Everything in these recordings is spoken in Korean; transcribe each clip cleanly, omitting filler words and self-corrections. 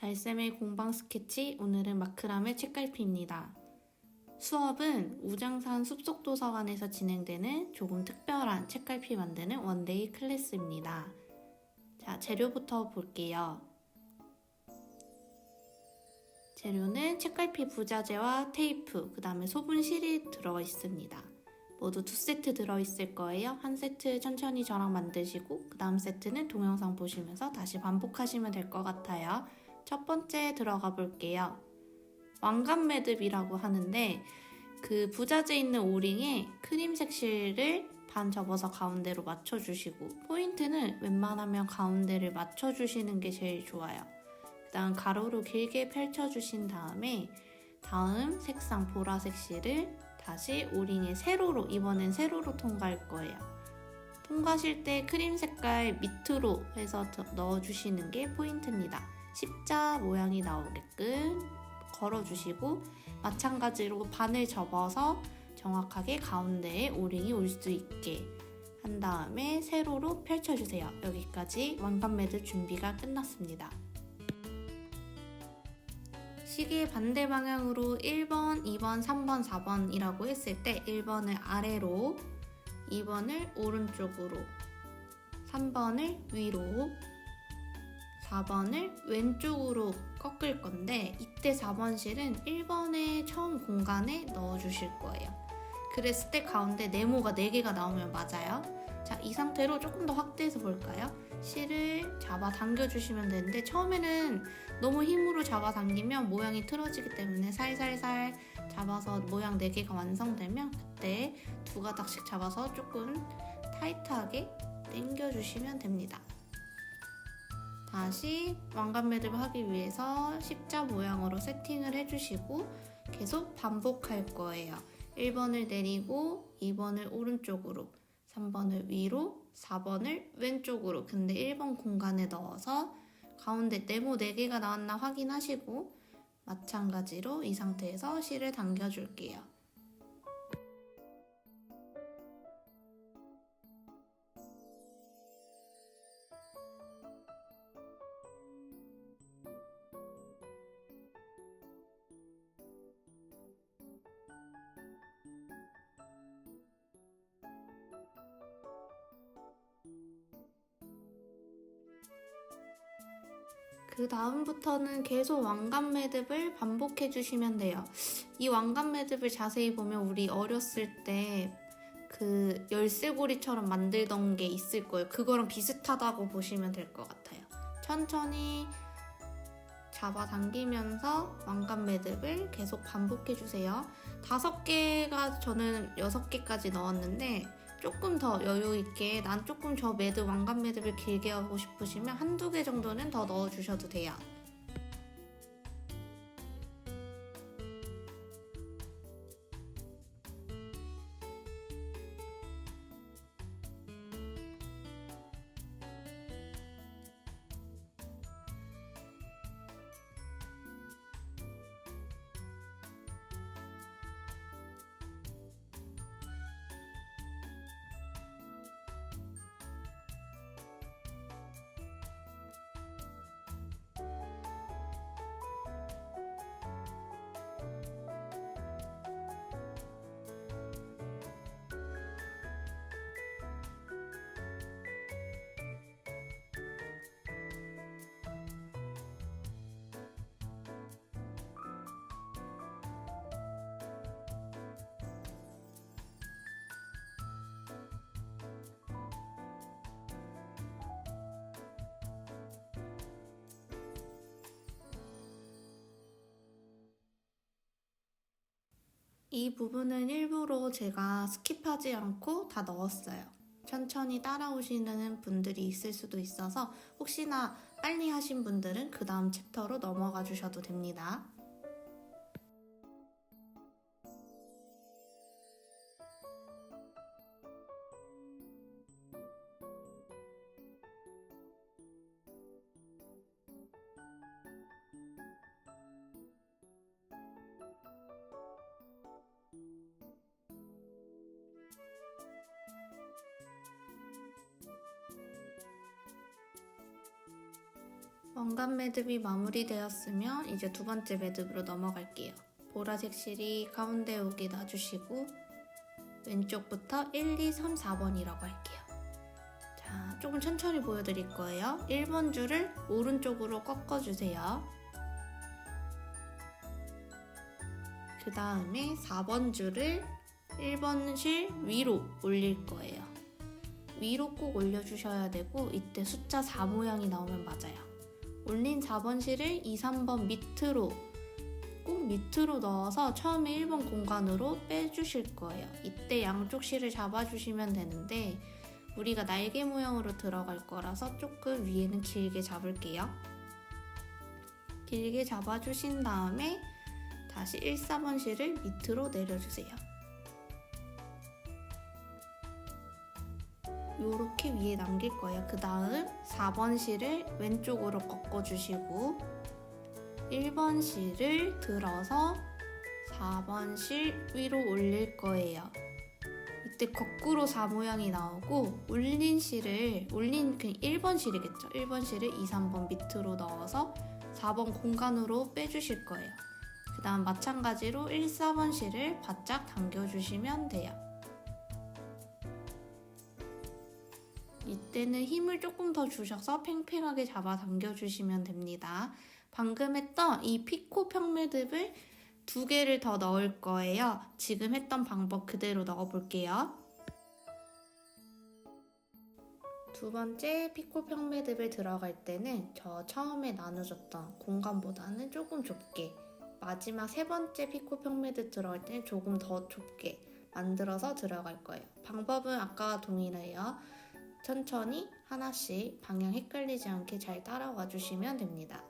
달샘의 공방 스케치, 오늘은 마크라메 책갈피입니다. 수업은 우장산 숲속도서관에서 진행되는 조금 특별한 책갈피 만드는 원데이 클래스입니다. 자, 재료부터 볼게요. 재료는 책갈피 부자재와 테이프, 그 다음에 소분실이 들어 있습니다. 모두 2세트 들어있을 거예요. 한 세트 천천히 저랑 만드시고 그 다음 세트는 동영상 보시면서 다시 반복하시면 될 것 같아요. 첫 번째 들어가 볼게요. 왕관 매듭이라고 하는데 그 부자재 있는 오링에 크림색 실을 반 접어서 가운데로 맞춰주시고 포인트는 웬만하면 가운데를 맞춰주시는 게 제일 좋아요. 그 다음 가로로 길게 펼쳐주신 다음에 다음 색상 보라색 실을 다시 오링에 세로로, 이번엔 세로로 통과할 거예요. 통과하실 때 크림 색깔 밑으로 해서 넣어주시는 게 포인트입니다. 십자 모양이 나오게끔 걸어주시고 마찬가지로 반을 접어서 정확하게 가운데에 오링이 올 수 있게 한 다음에 세로로 펼쳐주세요. 여기까지 왕관 매듭 준비가 끝났습니다. 시계 반대 방향으로 1번, 2번, 3번, 4번이라고 했을 때 1번을 아래로, 2번을 오른쪽으로, 3번을 위로, 4번을 왼쪽으로 꺾을 건데 이때 4번 실은 1번의 처음 공간에 넣어주실 거예요. 그랬을 때 가운데 네모가 4개가 나오면 맞아요. 자, 이 상태로 조금 더 확대해서 볼까요? 실을 잡아 당겨주시면 되는데 처음에는 너무 힘으로 잡아 당기면 모양이 틀어지기 때문에 살살살 잡아서 모양 4개가 완성되면 그때 2가닥씩 잡아서 조금 타이트하게 당겨주시면 됩니다. 다시 왕관 매듭을 하기 위해서 십자 모양으로 세팅을 해주시고 계속 반복할 거예요. 1번을 내리고 2번을 오른쪽으로, 3번을 위로, 4번을 왼쪽으로. 근데 1번 공간에 넣어서 가운데 네모 4개가 나왔나 확인하시고 마찬가지로 이 상태에서 실을 당겨줄게요. 그 다음부터는 계속 왕관 매듭을 반복해 주시면 돼요. 이 왕관 매듭을 자세히 보면 우리 어렸을 때 그 열쇠고리처럼 만들던 게 있을 거예요. 그거랑 비슷하다고 보시면 될 것 같아요. 천천히 잡아당기면서 왕관 매듭을 계속 반복해 주세요. 5개가 저는 6개까지 넣었는데 조금 더 여유있게 난 조금 저 매듭, 왕관 매듭을 길게 하고 싶으시면 1-2개 정도는 더 넣어주셔도 돼요. 이 부분은 일부러 제가 스킵하지 않고 다 넣었어요. 천천히 따라오시는 분들이 있을 수도 있어서 혹시나 빨리 하신 분들은 그 다음 챕터로 넘어가 주셔도 됩니다. 원감 매듭이 마무리되었으면 이제 두 번째 매듭으로 넘어갈게요. 보라색 실이 가운데 오게 놔주시고 왼쪽부터 1, 2, 3, 4번이라고 할게요. 자, 조금 천천히 보여드릴 거예요. 1번 줄을 오른쪽으로 꺾어주세요. 그 다음에 4번 줄을 1번 실 위로 올릴 거예요. 위로 꼭 올려주셔야 되고 이때 숫자 4 모양이 나오면 맞아요. 올린 4번 실을 2, 3번 밑으로 꼭 밑으로 넣어서 처음에 1번 공간으로 빼주실 거예요. 이때 양쪽 실을 잡아주시면 되는데 우리가 날개 모양으로 들어갈 거라서 조금 위에는 길게 잡을게요. 길게 잡아주신 다음에 다시 1, 4번 실을 밑으로 내려주세요. 요렇게 위에 남길 거예요. 그 다음 4번 실을 왼쪽으로 꺾어주시고 1번 실을 들어서 4번 실 위로 올릴 거예요. 이때 거꾸로 4 모양이 나오고 올린 그냥 1번 실이겠죠. 1번 실을 2, 3번 밑으로 넣어서 4번 공간으로 빼주실 거예요. 그 다음 마찬가지로 1, 4번 실을 바짝 당겨주시면 돼요. 이때는 힘을 조금 더 주셔서 팽팽하게 잡아 당겨주시면 됩니다. 방금 했던 이 피코 평매듭을 2개를 더 넣을 거예요. 지금 했던 방법 그대로 넣어볼게요. 두 번째 피코 평매듭을 들어갈 때는 저 처음에 나눠줬던 공간보다는 조금 좁게, 마지막 세 번째 피코 평매듭 들어갈 때는 조금 더 좁게 만들어서 들어갈 거예요. 방법은 아까와 동일해요. 천천히 하나씩 방향 헷갈리지 않게 잘 따라와 주시면 됩니다.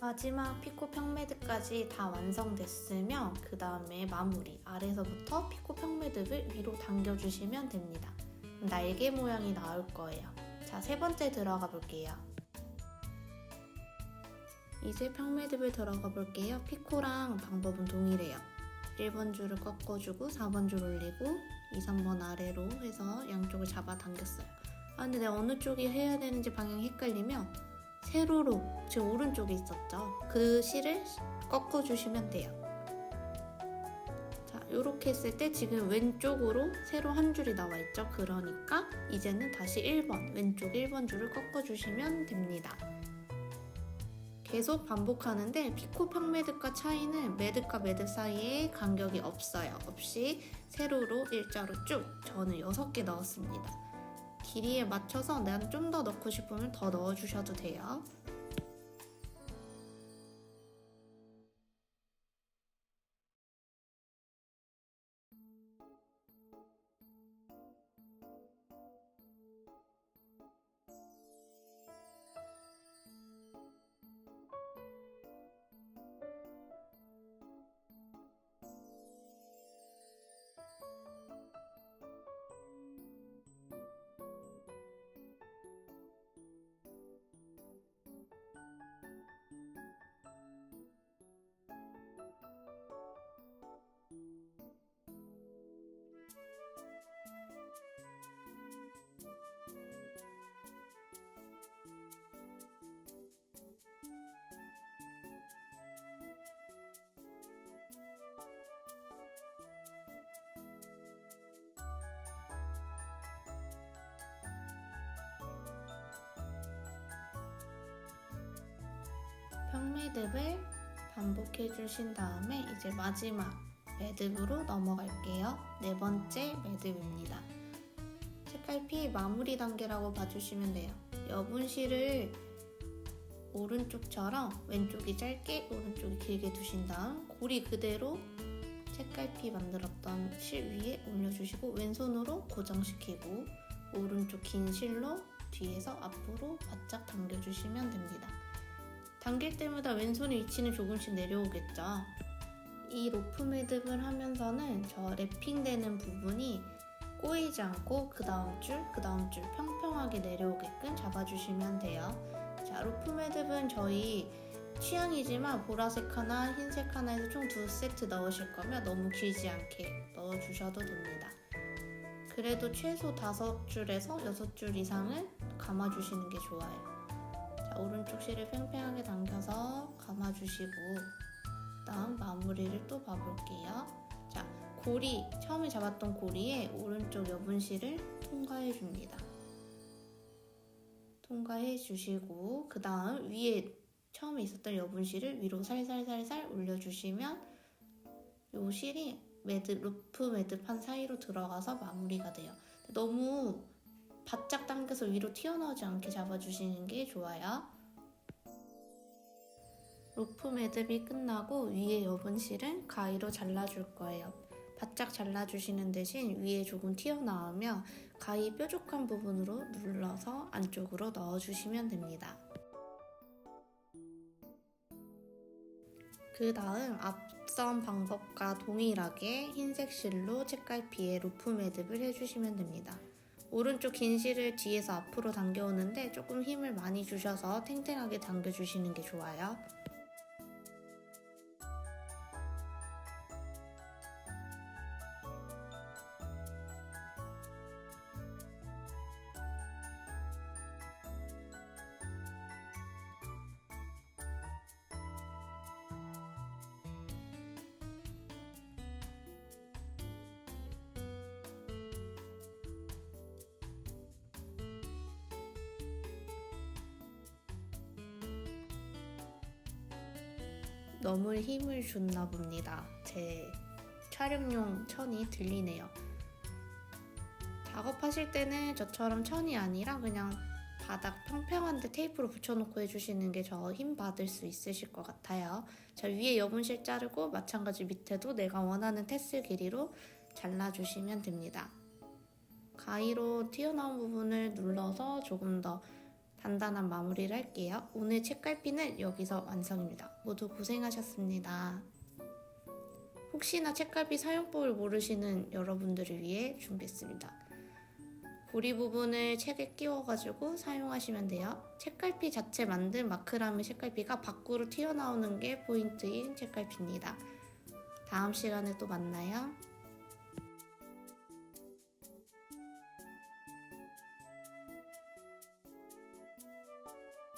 마지막 피코 평매듭까지 다 완성됐으면 그 다음에 마무리 아래서부터 피코 평매듭을 위로 당겨주시면 됩니다. 날개 모양이 나올 거예요. 자, 세 번째 들어가 볼게요. 이제 평매듭을 들어가 볼게요. 피코랑 방법은 동일해요. 1번 줄을 꺾어주고 4번 줄 올리고 2, 3번 아래로 해서 양쪽을 잡아 당겼어요. 근데 내가 어느 쪽이 해야 되는지 방향이 헷갈리면 세로로 지금 오른쪽에 있었죠? 그 실을 꺾어주시면 돼요. 자, 이렇게 했을 때 지금 왼쪽으로 세로 한 줄이 나와 있죠? 그러니까 이제는 다시 1번, 왼쪽 1번 줄을 꺾어주시면 됩니다. 계속 반복하는데 피코 평매듭과 차이는 매듭과 매듭 사이에 간격이 없어요. 없이 세로로 일자로 쭉 저는 6개 넣었습니다. 길이에 맞춰서 난 좀 더 넣고 싶으면 더 넣어주셔도 돼요. 평매듭을 반복해 주신 다음에 이제 마지막 매듭으로 넘어갈게요. 네 번째 매듭입니다. 책갈피 마무리 단계라고 봐주시면 돼요. 여분실을 오른쪽처럼 왼쪽이 짧게 오른쪽이 길게 두신 다음 고리 그대로 책갈피 만들었던 실 위에 올려주시고 왼손으로 고정시키고 오른쪽 긴 실로 뒤에서 앞으로 바짝 당겨주시면 됩니다. 당길 때마다 왼손의 위치는 조금씩 내려오겠죠. 이 로프 매듭을 하면서는 저 랩핑되는 부분이 꼬이지 않고 그 다음 줄 평평하게 내려오게끔 잡아주시면 돼요. 자, 로프 매듭은 저희 취향이지만 보라색 하나, 흰색 하나에서 총 2세트 넣으실 거면 너무 길지 않게 넣어주셔도 됩니다. 그래도 최소 5줄에서 6줄 이상은 감아주시는 게 좋아요. 자, 오른쪽 실을 팽팽하게 당겨서 감아주시고 다음 마무리를 또 봐볼게요. 자, 고리, 처음에 잡았던 고리에 오른쪽 여분실을 통과해 줍니다. 통과해 주시고 그 다음 위에 처음에 있었던 여분실을 위로 살살살살 올려주시면 요 실이 로프 매듭한 사이로 들어가서 마무리가 돼요. 너무 바짝 당겨서 위로 튀어나오지 않게 잡아주시는 게 좋아요. 로프 매듭이 끝나고 위에 여분실은 가위로 잘라줄 거예요. 바짝 잘라주시는 대신 위에 조금 튀어나오면 가위 뾰족한 부분으로 눌러서 안쪽으로 넣어주시면 됩니다. 그 다음 앞선 방법과 동일하게 흰색 실로 책갈피에 로프 매듭을 해주시면 됩니다. 오른쪽 긴 실을 뒤에서 앞으로 당겨오는데 조금 힘을 많이 주셔서 탱탱하게 당겨주시는 게 좋아요. 너무 힘을 줬나 봅니다. 제 촬영용 천이 들리네요. 작업하실 때는 저처럼 천이 아니라 그냥 바닥 평평한데 테이프로 붙여놓고 해주시는 게 저 힘 받을 수 있으실 것 같아요. 자, 위에 여분실 자르고 마찬가지 밑에도 내가 원하는 테슬 길이로 잘라주시면 됩니다. 가위로 튀어나온 부분을 눌러서 조금 더 단단한 마무리를 할게요. 오늘 책갈피는 여기서 완성입니다. 모두 고생하셨습니다. 혹시나 책갈피 사용법을 모르시는 여러분들을 위해 준비했습니다. 고리 부분을 책에 끼워가지고 사용하시면 돼요. 책갈피 자체 만든 마크라메 책갈피가 밖으로 튀어나오는 게 포인트인 책갈피입니다. 다음 시간에 또 만나요.